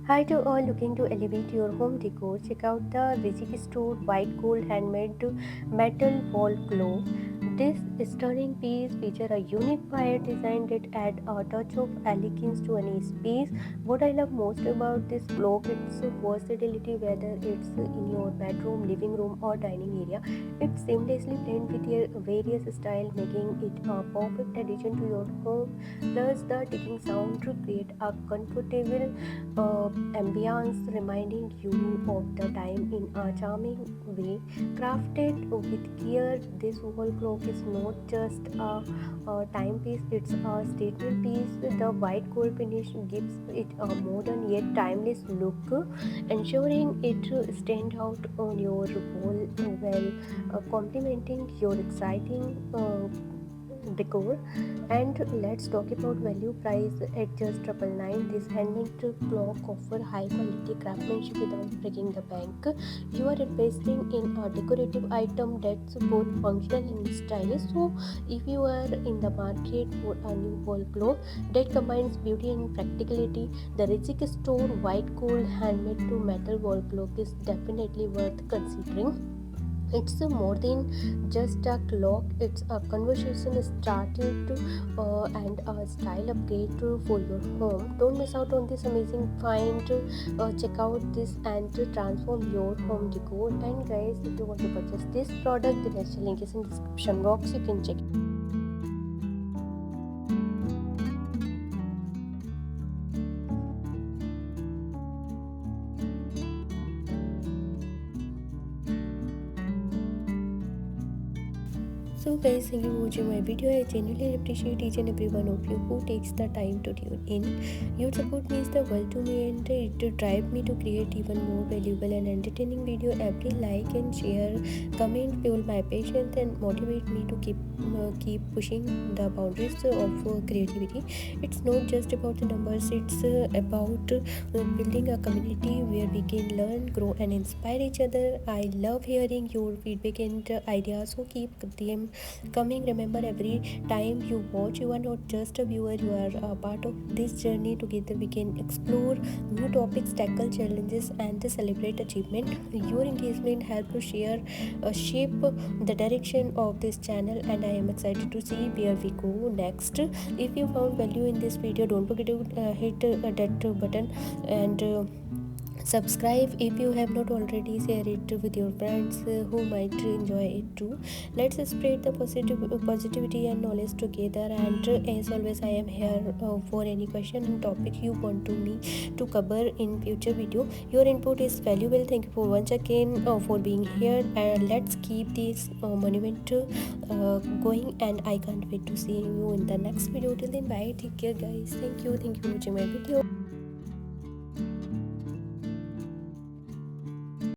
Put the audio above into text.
Hi to all looking to elevate your home decor. Check out the RIZIK Store White Gold Handmade Metal Wall Glow. This stunning piece features a unique wire design that adds a touch of elegance to any space. What I love most about this block its versatility, whether it's in your bedroom, living room, or dining area. It seamlessly blends with your various styles, making it a perfect addition to your home. Plus, the ticking sound to create a comfortable ambience, reminding you of the time in a charming way. Crafted with care, this wall clock is not just a timepiece, it's a statement piece. The white gold finish gives it a modern yet timeless look, ensuring it stands out on your wall while complementing your exciting decor. And let's talk about value price at just 999. This handmade clock offer high quality craftsmanship without breaking the bank. You are investing in a decorative item that's both functional and stylish. So if you are in the market for a new wall clock that combines beauty and practicality, the RIZIK Store White Gold Handmade to Metal Wall Clock is definitely worth considering. It's more than just a clock, it's a conversation started and a style upgrade for your home. Don't miss out on this amazing find. Check out this and transform your home decor. And guys, if you want to purchase this product, the next link is in description box, you can check it. So guys, thank you for watching my video. I genuinely appreciate each and every one of you who takes the time to tune in. Your support means the world to me, and it drive me to create even more valuable and entertaining video. Every like and share, comment fuel my patience and motivate me to keep pushing the boundaries of creativity. It's not just about the numbers, it's about building a community where we can learn, grow and inspire each other. I love hearing your feedback and ideas, so keep them coming. Remember, every time you watch, you are not just a viewer, you are a part of this journey. Together we can explore new topics, tackle challenges and celebrate achievement. Your engagement help to shape the direction of this channel, and I am excited to see where we go next. If you found value in this video, don't forget to hit that button and subscribe if you have not already. Share it with your friends who might enjoy it too. Let's spread the positivity and knowledge together. And as always, I am here for any question and topic you want me to cover in future video. Your input is valuable. Thank you for once again for being here, and let's keep this monument going, and I can't wait to see you in the next video. Till then, bye, take care guys. Thank you for watching my video.